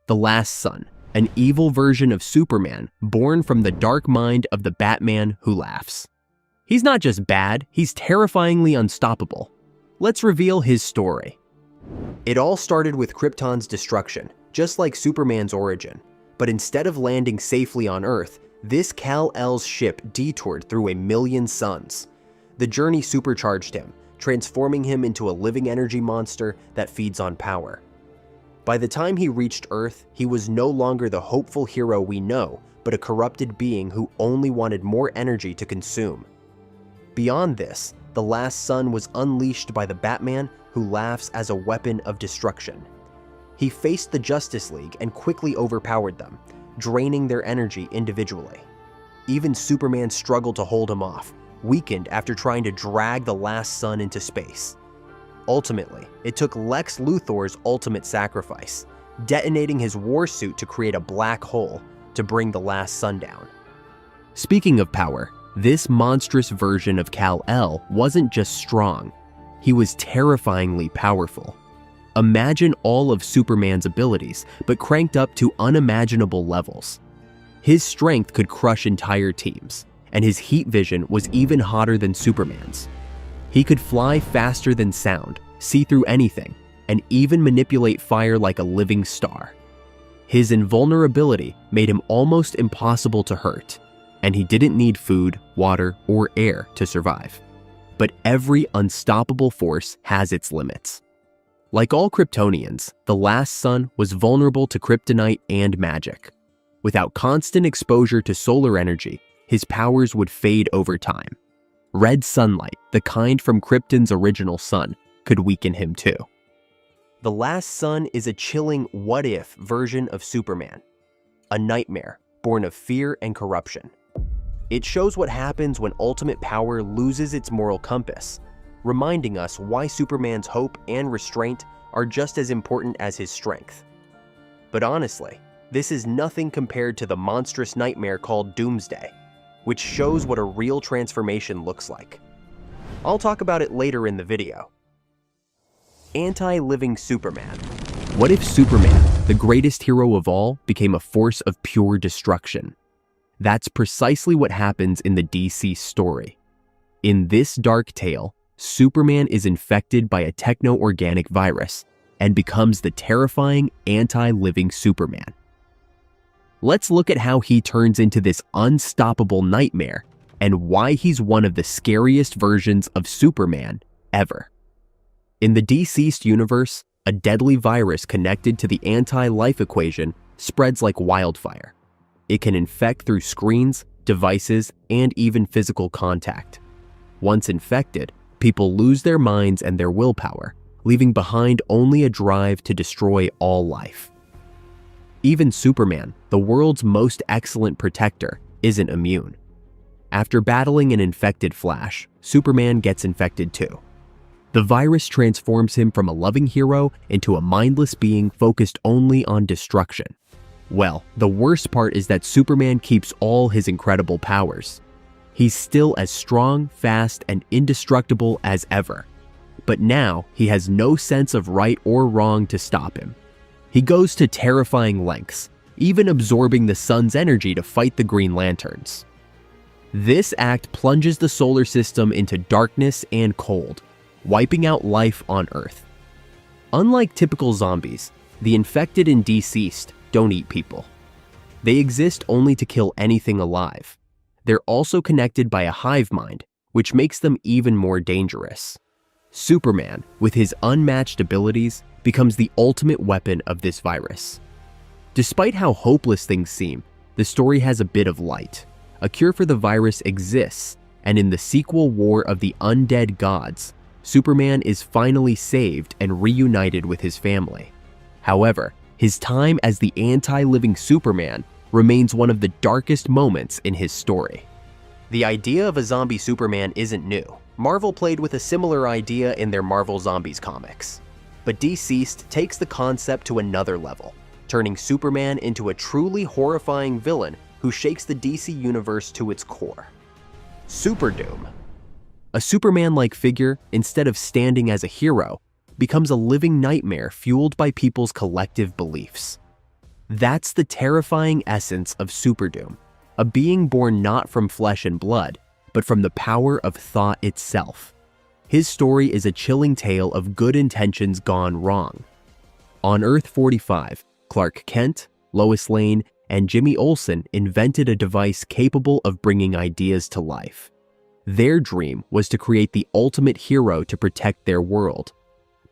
the Last Son, an evil version of Superman born from the dark mind of the Batman who laughs. He's not just bad, he's terrifyingly unstoppable. Let's reveal his story. It all started with Krypton's destruction, just like Superman's origin. But instead of landing safely on Earth, this Kal-El's ship detoured through 1,000,000 suns. The journey supercharged him, transforming him into a living energy monster that feeds on power. By the time he reached Earth, he was no longer the hopeful hero we know, but a corrupted being who only wanted more energy to consume. Beyond this, the Last Son was unleashed by the Batman who laughs as a weapon of destruction. He faced the Justice League and quickly overpowered them, draining their energy individually. Even Superman struggled to hold him off, weakened after trying to drag the Last Son into space. Ultimately, it took Lex Luthor's ultimate sacrifice, detonating his war suit to create a black hole to bring the Last Son down. Speaking of power, this monstrous version of Kal-El wasn't just strong, he was terrifyingly powerful. Imagine all of Superman's abilities, but cranked up to unimaginable levels. His strength could crush entire teams, and his heat vision was even hotter than Superman's. He could fly faster than sound, see through anything, and even manipulate fire like a living star. His invulnerability made him almost impossible to hurt, and he didn't need food, water, or air to survive. But every unstoppable force has its limits. Like all Kryptonians, the Last Son was vulnerable to kryptonite and magic. Without constant exposure to solar energy, his powers would fade over time. Red sunlight, the kind from Krypton's original sun, could weaken him too. The Last Son is a chilling what-if version of Superman, a nightmare born of fear and corruption. It shows what happens when ultimate power loses its moral compass, reminding us why Superman's hope and restraint are just as important as his strength. But honestly, this is nothing compared to the monstrous nightmare called Doomsday, which shows what a real transformation looks like. I'll talk about it later in the video. Anti-living Superman. What if Superman, the greatest hero of all, became a force of pure destruction? That's precisely what happens in the DC story. In this dark tale, Superman is infected by a techno-organic virus and becomes the terrifying anti-living Superman. Let's look at how he turns into this unstoppable nightmare and why he's one of the scariest versions of Superman ever. In the DCeased universe, a deadly virus connected to the anti-life equation spreads like wildfire. It can infect through screens, devices, and even physical contact. Once infected, people lose their minds and their willpower, leaving behind only a drive to destroy all life. Even Superman, the world's most excellent protector, isn't immune. After battling an infected Flash, Superman gets infected too. The virus transforms him from a loving hero into a mindless being focused only on destruction. Well, the worst part is that Superman keeps all his incredible powers. He's still as strong, fast, and indestructible as ever. But now, he has no sense of right or wrong to stop him. He goes to terrifying lengths, even absorbing the sun's energy to fight the Green Lanterns. This act plunges the solar system into darkness and cold, wiping out life on Earth. Unlike typical zombies, the infected and deceased don't eat people. They exist only to kill anything alive. They're also connected by a hive mind, which makes them even more dangerous. Superman, with his unmatched abilities, becomes the ultimate weapon of this virus. Despite how hopeless things seem, the story has a bit of light. A cure for the virus exists, and in the sequel War of the Undead Gods, Superman is finally saved and reunited with his family. However, his time as the anti-living Superman remains one of the darkest moments in his story. The idea of a zombie Superman isn't new. Marvel played with a similar idea in their Marvel Zombies comics. But DCeased takes the concept to another level, turning Superman into a truly horrifying villain who shakes the DC universe to its core. Super Doom. A Superman-like figure, instead of standing as a hero, becomes a living nightmare fueled by people's collective beliefs. That's the terrifying essence of Super Doom, a being born not from flesh and blood, but from the power of thought itself. His story is a chilling tale of good intentions gone wrong. On Earth-45, Clark Kent, Lois Lane, and Jimmy Olsen invented a device capable of bringing ideas to life. Their dream was to create the ultimate hero to protect their world.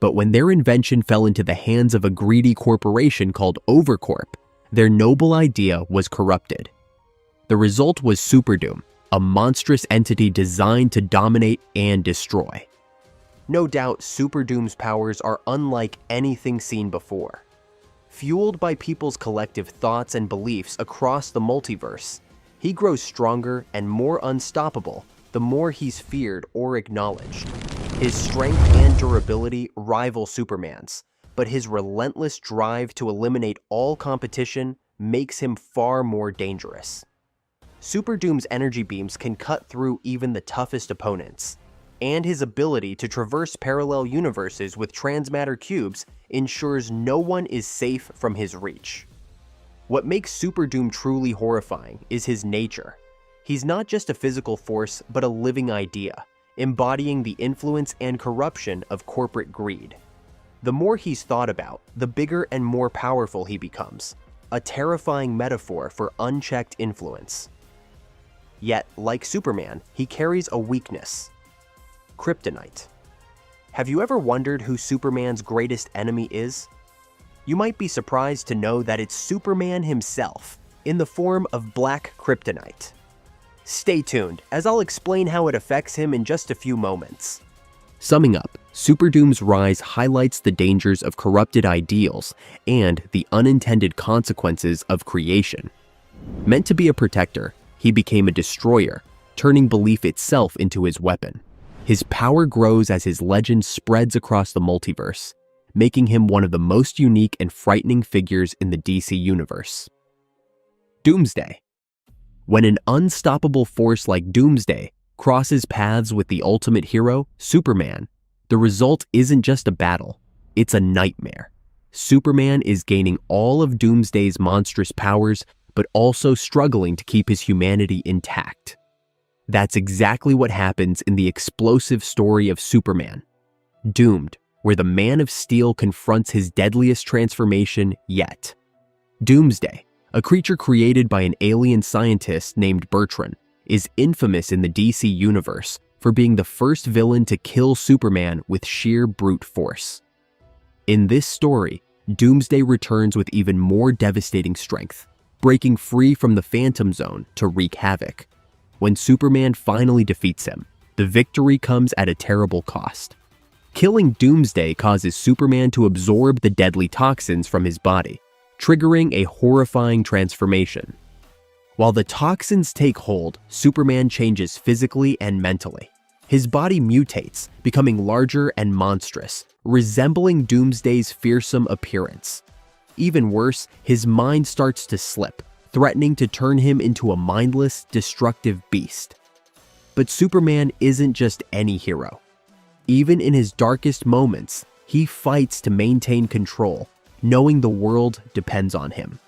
But when their invention fell into the hands of a greedy corporation called Overcorp, their noble idea was corrupted. The result was Super Doom, a monstrous entity designed to dominate and destroy. No doubt, Super Doom's powers are unlike anything seen before. Fueled by people's collective thoughts and beliefs across the multiverse, he grows stronger and more unstoppable the more he's feared or acknowledged. His strength and durability rival Superman's, but his relentless drive to eliminate all competition makes him far more dangerous. Super Doom's energy beams can cut through even the toughest opponents, and his ability to traverse parallel universes with transmatter cubes ensures no one is safe from his reach. What makes Super Doom truly horrifying is his nature. He's not just a physical force, but a living idea, embodying the influence and corruption of corporate greed. The more he's thought about, the bigger and more powerful he becomes, a terrifying metaphor for unchecked influence. Yet, like Superman, he carries a weakness: kryptonite. Have you ever wondered who Superman's greatest enemy is? You might be surprised to know that it's Superman himself, in the form of black kryptonite. Stay tuned, as I'll explain how it affects him in just a few moments. Summing up, Super Doom's rise highlights the dangers of corrupted ideals and the unintended consequences of creation. Meant to be a protector, he became a destroyer, turning belief itself into his weapon. His power grows as his legend spreads across the multiverse, making him one of the most unique and frightening figures in the DC universe. Doomsday. When an unstoppable force like Doomsday crosses paths with the ultimate hero, Superman, the result isn't just a battle, it's a nightmare. Superman is gaining all of Doomsday's monstrous powers, but also struggling to keep his humanity intact. That's exactly what happens in the explosive story of Superman, Doomed, where the Man of Steel confronts his deadliest transformation yet. Doomsday, a creature created by an alien scientist named Bertrand, is infamous in the DC universe for being the first villain to kill Superman with sheer brute force. In this story, Doomsday returns with even more devastating strength, breaking free from the Phantom Zone to wreak havoc. When Superman finally defeats him, the victory comes at a terrible cost. Killing Doomsday causes Superman to absorb the deadly toxins from his body, triggering a horrifying transformation. While the toxins take hold, Superman changes physically and mentally. His body mutates, becoming larger and monstrous, resembling Doomsday's fearsome appearance. Even worse, his mind starts to slip, threatening to turn him into a mindless, destructive beast. But Superman isn't just any hero. Even in his darkest moments, he fights to maintain control, knowing the world depends on him.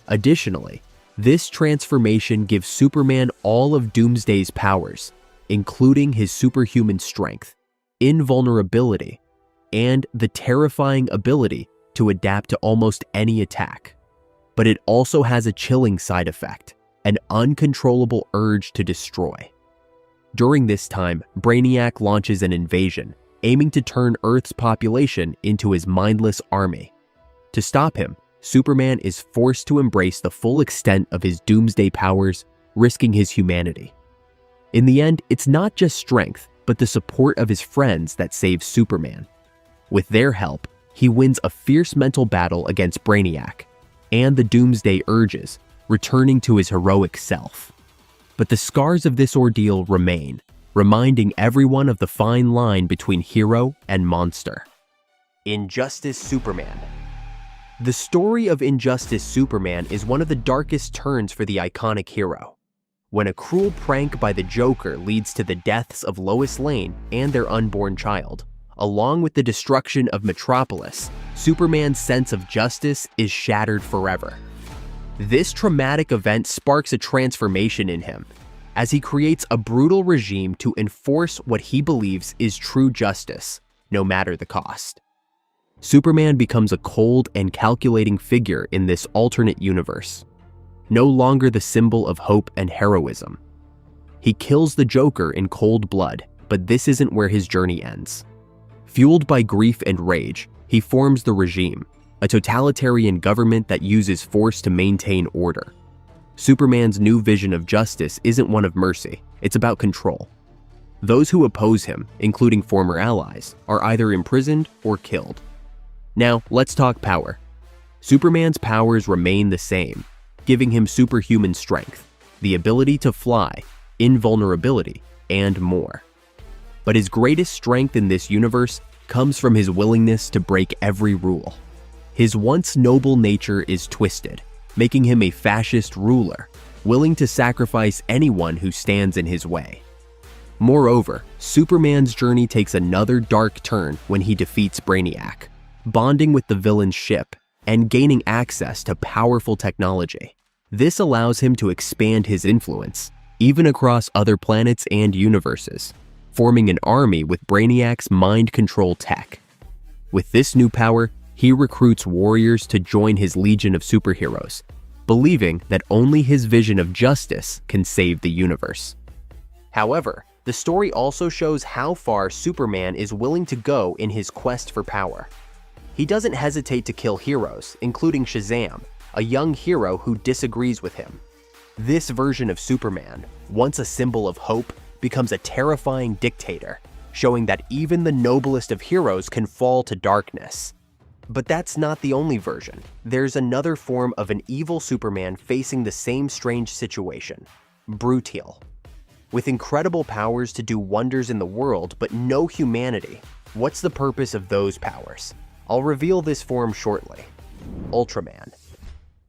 Additionally, this transformation gives Superman all of Doomsday's powers, including his superhuman strength, invulnerability, and the terrifying ability to adapt to almost any attack. But it also has a chilling side effect, an uncontrollable urge to destroy. During this time, Brainiac launches an invasion, aiming to turn Earth's population into his mindless army. To stop him, Superman is forced to embrace the full extent of his Doomsday powers, risking his humanity. In the end, it's not just strength, but the support of his friends that saves Superman. With their help, he wins a fierce mental battle against Brainiac and the Doomsday urges, returning to his heroic self. But the scars of this ordeal remain, reminding everyone of the fine line between hero and monster. Injustice Superman. The story of Injustice Superman is one of the darkest turns for the iconic hero. When a cruel prank by the Joker leads to the deaths of Lois Lane and their unborn child, Along with the destruction of Metropolis, Superman's sense of justice is shattered forever. This traumatic event sparks a transformation in him, as he creates a brutal regime to enforce what he believes is true justice, no matter the cost. Superman becomes a cold and calculating figure in this alternate universe, no longer the symbol of hope and heroism. He kills the Joker in cold blood, but this isn't where his journey ends. Fueled by grief and rage, he forms the regime, a totalitarian government that uses force to maintain order. Superman's new vision of justice isn't one of mercy, it's about control. Those who oppose him, including former allies, are either imprisoned or killed. Now, let's talk power. Superman's powers remain the same, giving him superhuman strength, the ability to fly, invulnerability, and more. But his greatest strength in this universe comes from his willingness to break every rule. His once noble nature is twisted, making him a fascist ruler, willing to sacrifice anyone who stands in his way. Moreover, Superman's journey takes another dark turn when he defeats Brainiac, bonding with the villain's ship and gaining access to powerful technology. This allows him to expand his influence, even across other planets and universes, forming an army with Brainiac's mind control tech. With this new power, he recruits warriors to join his legion of superheroes, believing that only his vision of justice can save the universe. However, the story also shows how far Superman is willing to go in his quest for power. He doesn't hesitate to kill heroes, including Shazam, a young hero who disagrees with him. This version of Superman, once a symbol of hope, becomes a terrifying dictator, showing that even the noblest of heroes can fall to darkness. But that's not the only version. There's another form of an evil Superman facing the same strange situation, Brutil. With incredible powers to do wonders in the world but no humanity, what's the purpose of those powers? I'll reveal this form shortly. Ultraman.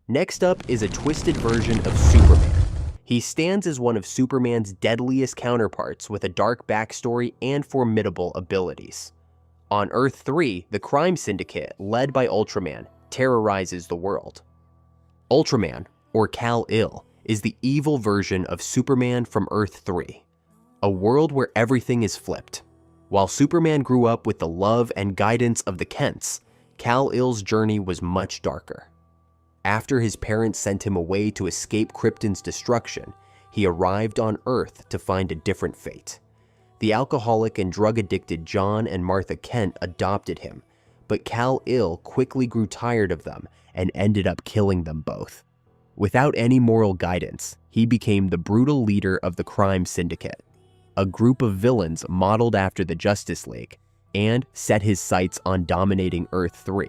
Next up is a twisted version of Superman. He stands as one of Superman's deadliest counterparts with a dark backstory and formidable abilities. On Earth 3, the crime syndicate, led by Ultraman, terrorizes the world. Ultraman, or Kal-El, is the evil version of Superman from Earth 3, a world where everything is flipped. While Superman grew up with the love and guidance of the Kents, Kal-El's journey was much darker. After his parents sent him away to escape Krypton's destruction, he arrived on Earth to find a different fate. The alcoholic and drug-addicted John and Martha Kent adopted him, but Kal-El quickly grew tired of them and ended up killing them both. Without any moral guidance, he became the brutal leader of the crime syndicate, a group of villains modeled after the Justice League, and set his sights on dominating Earth 3.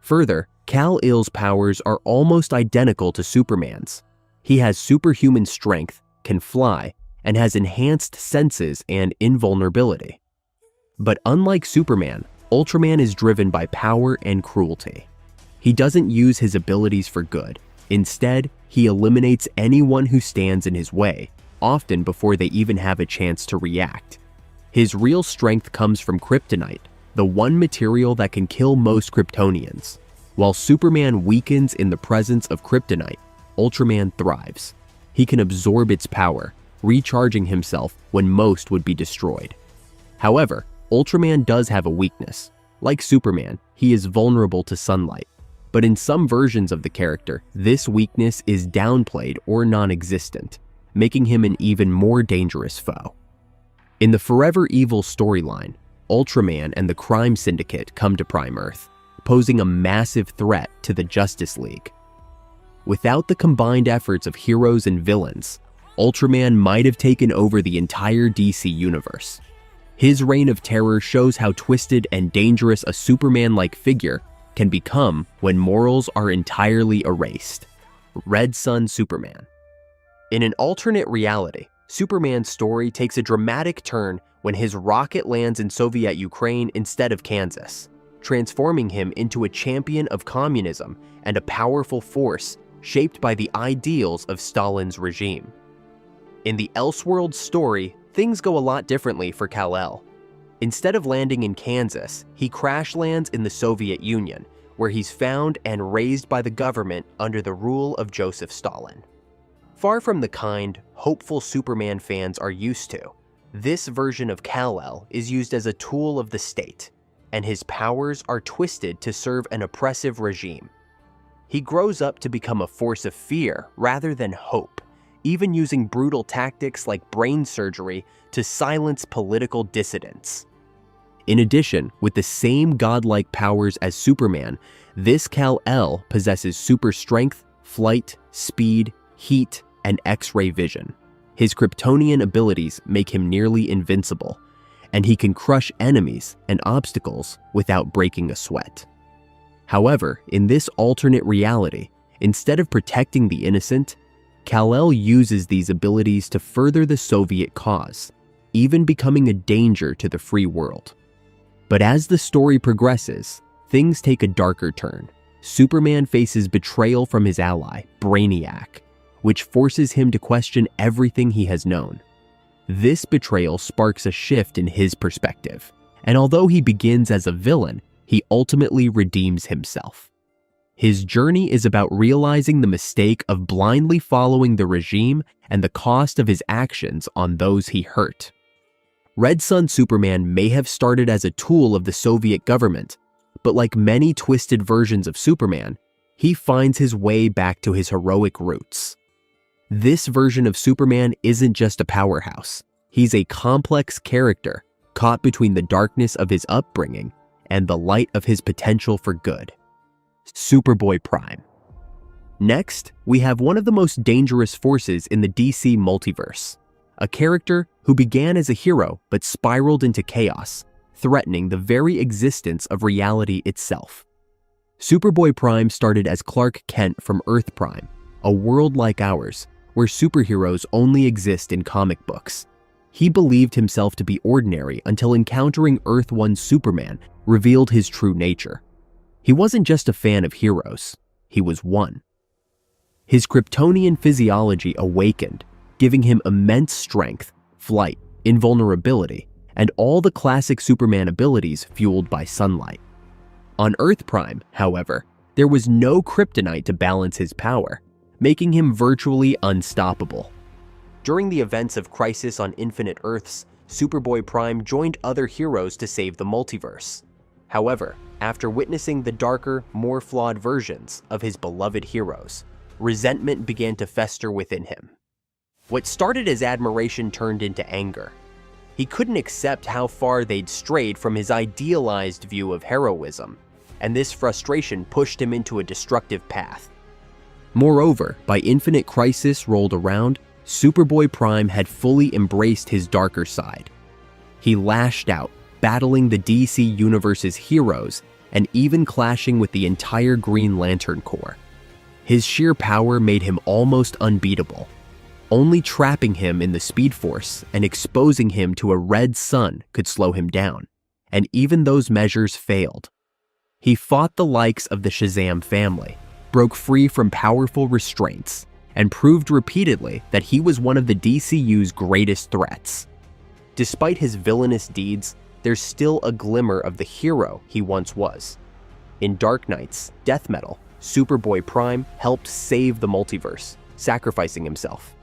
Further, Kal-El's powers are almost identical to Superman's. He has superhuman strength, can fly, and has enhanced senses and invulnerability. But unlike Superman, Ultraman is driven by power and cruelty. He doesn't use his abilities for good. Instead, he eliminates anyone who stands in his way, often before they even have a chance to react. His real strength comes from kryptonite, the one material that can kill most Kryptonians. While Superman weakens in the presence of kryptonite, Ultraman thrives. He can absorb its power, recharging himself when most would be destroyed. However, Ultraman does have a weakness. Like Superman, he is vulnerable to sunlight. But in some versions of the character, this weakness is downplayed or non-existent, making him an even more dangerous foe. In the Forever Evil storyline, Ultraman and the crime syndicate come to Prime Earth, posing a massive threat to the Justice League. Without the combined efforts of heroes and villains, Ultraman might have taken over the entire DC universe. His reign of terror shows how twisted and dangerous a Superman-like figure can become when morals are entirely erased. Red Sun Superman. In an alternate reality, Superman's story takes a dramatic turn when his rocket lands in Soviet Ukraine instead of Kansas, transforming him into a champion of communism and a powerful force shaped by the ideals of Stalin's regime. In the Elseworlds story, things go a lot differently for Kal-El. Instead of landing in Kansas, he crash lands in the Soviet Union, where he's found and raised by the government under the rule of Joseph Stalin. Far from the kind, hopeful Superman fans are used to, this version of Kal-El is used as a tool of the state, and his powers are twisted to serve an oppressive regime. He grows up to become a force of fear rather than hope, even using brutal tactics like brain surgery to silence political dissidents. In addition, with the same godlike powers as Superman, this Kal-El possesses super strength, flight, speed, heat, and X-ray vision. His Kryptonian abilities make him nearly invincible, and he can crush enemies and obstacles without breaking a sweat. However, in this alternate reality, instead of protecting the innocent, Kal-El uses these abilities to further the Soviet cause, even becoming a danger to the free world. But as the story progresses, things take a darker turn. Superman faces betrayal from his ally, Brainiac, which forces him to question everything he has known. This betrayal sparks a shift in his perspective, and although he begins as a villain, he ultimately redeems himself. His journey is about realizing the mistake of blindly following the regime and the cost of his actions on those he hurt. Red Sun Superman may have started as a tool of the Soviet government, but like many twisted versions of Superman, he finds his way back to his heroic roots. This version of Superman isn't just a powerhouse. He's a complex character caught between the darkness of his upbringing and the light of his potential for good. Superboy Prime. Next, we have one of the most dangerous forces in the DC multiverse, a character who began as a hero but spiraled into chaos, threatening the very existence of reality itself. Superboy Prime started as Clark Kent from Earth Prime, a world like ours, where superheroes only exist in comic books. He believed himself to be ordinary until encountering Earth 1's Superman revealed his true nature. He wasn't just a fan of heroes, he was one. His Kryptonian physiology awakened, giving him immense strength, flight, invulnerability, and all the classic Superman abilities fueled by sunlight. On Earth Prime, however, there was no kryptonite to balance his power, making him virtually unstoppable. During the events of Crisis on Infinite Earths, Superboy Prime joined other heroes to save the multiverse. However, after witnessing the darker, more flawed versions of his beloved heroes, resentment began to fester within him. What started as admiration turned into anger. He couldn't accept how far they'd strayed from his idealized view of heroism, and this frustration pushed him into a destructive path. Moreover, by Infinite Crisis rolled around, Superboy Prime had fully embraced his darker side. He lashed out, battling the DC Universe's heroes and even clashing with the entire Green Lantern Corps. His sheer power made him almost unbeatable. Only trapping him in the Speed Force and exposing him to a red sun could slow him down, and even those measures failed. He fought the likes of the Shazam family, broke free from powerful restraints, and proved repeatedly that he was one of the DCU's greatest threats. Despite his villainous deeds, there's still a glimmer of the hero he once was. In Dark Knight's Death Metal, Superboy Prime helped save the multiverse, sacrificing himself.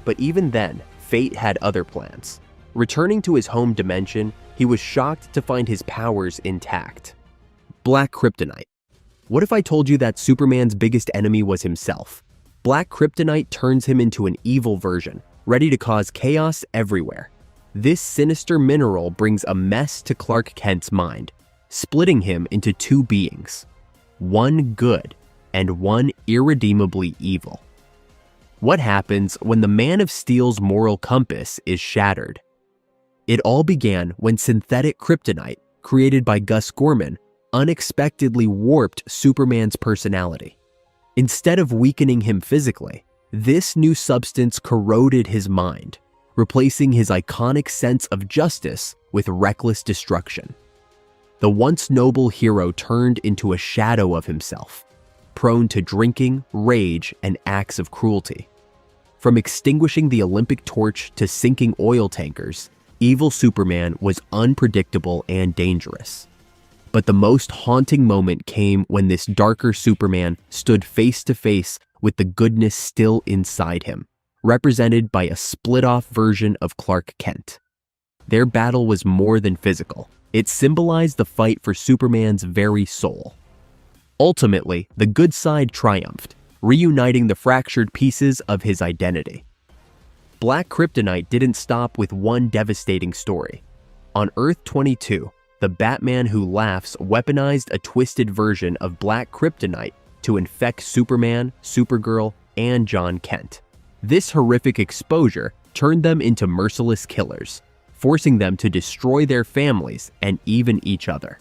But even then, fate had other plans. Returning to his home dimension, he was shocked to find his powers intact. Black Kryptonite. What if I told you that Superman's biggest enemy was himself? Black Kryptonite turns him into an evil version, ready to cause chaos everywhere. This sinister mineral brings a mess to Clark Kent's mind, splitting him into two beings, one good and one irredeemably evil. What happens when the Man of Steel's moral compass is shattered? It all began when synthetic kryptonite, created by Gus Gorman, unexpectedly warped Superman's personality. Instead of weakening him physically, this new substance corroded his mind, replacing his iconic sense of justice with reckless destruction. The once noble hero turned into a shadow of himself, prone to drinking, rage, and acts of cruelty. From extinguishing the Olympic torch to sinking oil tankers, evil Superman was unpredictable and dangerous. But the most haunting moment came when this darker Superman stood face to face with the goodness still inside him, represented by a split-off version of Clark Kent. Their battle was more than physical. It symbolized the fight for Superman's very soul. Ultimately, the good side triumphed, reuniting the fractured pieces of his identity. Black Kryptonite didn't stop with one devastating story. On Earth 22, the Batman Who Laughs weaponized a twisted version of Black Kryptonite to infect Superman, Supergirl, and John Kent. This horrific exposure turned them into merciless killers, forcing them to destroy their families and even each other.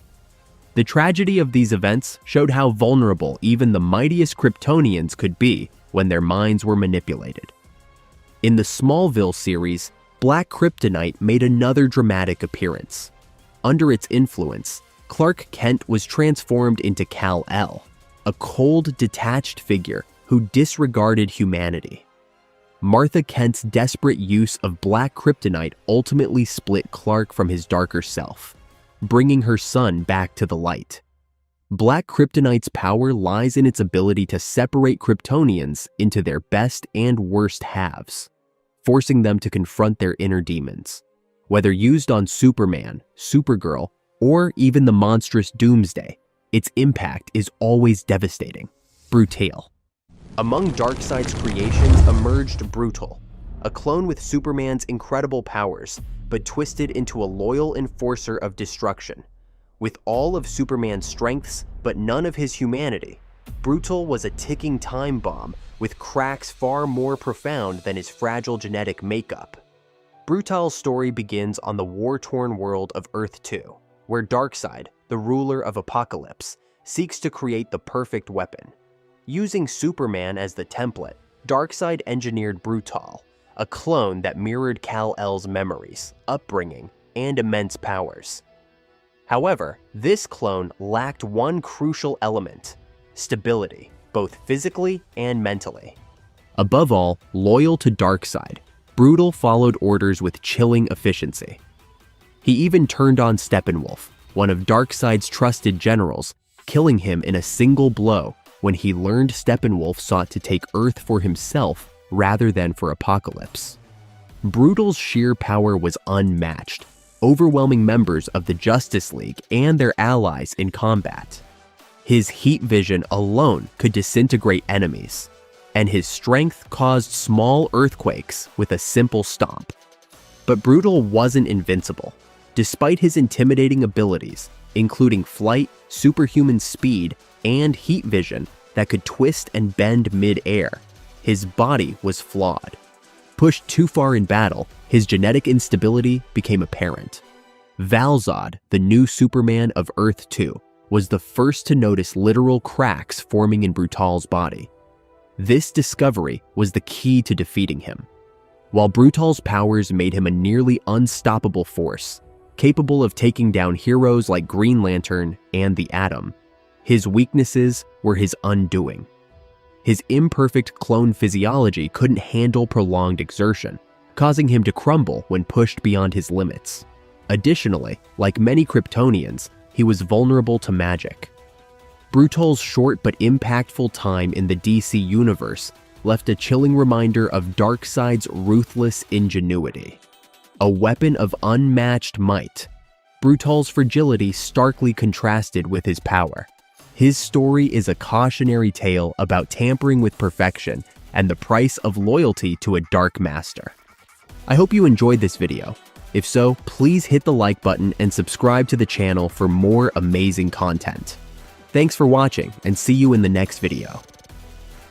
The tragedy of these events showed how vulnerable even the mightiest Kryptonians could be when their minds were manipulated. In the Smallville series, Black Kryptonite made another dramatic appearance. Under its influence, Clark Kent was transformed into Kal-El, a cold, detached figure who disregarded humanity. Martha Kent's desperate use of Black Kryptonite ultimately split Clark from his darker self, bringing her son back to the light. Black Kryptonite's power lies in its ability to separate Kryptonians into their best and worst halves, forcing them to confront their inner demons. Whether used on Superman, Supergirl, or even the monstrous Doomsday, its impact is always devastating, brutal. Among Darkseid's creations emerged Brutal, a clone with Superman's incredible powers, but twisted into a loyal enforcer of destruction. With all of Superman's strengths, but none of his humanity, Brutal was a ticking time bomb with cracks far more profound than his fragile genetic makeup. Brutal's story begins on the war-torn world of Earth 2, where Darkseid, the ruler of Apokolips, seeks to create the perfect weapon. Using Superman as the template, Darkseid engineered Brutal, a clone that mirrored Kal-El's memories, upbringing, and immense powers. However, this clone lacked one crucial element: stability, both physically and mentally. Above all, loyal to Darkseid, Brutal followed orders with chilling efficiency. He even turned on Steppenwolf, one of Darkseid's trusted generals, killing him in a single blow when he learned Steppenwolf sought to take Earth for himself rather than for Apokolips. Brutal's sheer power was unmatched, overwhelming members of the Justice League and their allies in combat. His heat vision alone could disintegrate enemies, and his strength caused small earthquakes with a simple stomp. But Brutal wasn't invincible. Despite his intimidating abilities, including flight, superhuman speed, and heat vision that could twist and bend mid-air, his body was flawed. Pushed too far in battle, his genetic instability became apparent. Val-Zod, the new Superman of Earth 2, was the first to notice literal cracks forming in Brutal's body. This discovery was the key to defeating him. While Brutal's powers made him a nearly unstoppable force, capable of taking down heroes like Green Lantern and the Atom, his weaknesses were his undoing. His imperfect clone physiology couldn't handle prolonged exertion, causing him to crumble when pushed beyond his limits. Additionally, like many Kryptonians, he was vulnerable to magic. Brutal's short but impactful time in the DC universe left a chilling reminder of Darkseid's ruthless ingenuity. A weapon of unmatched might, Brutal's fragility starkly contrasted with his power. His story is a cautionary tale about tampering with perfection and the price of loyalty to a dark master. I hope you enjoyed this video. If so, please hit the like button and subscribe to the channel for more amazing content. Thanks for watching, and see you in the next video.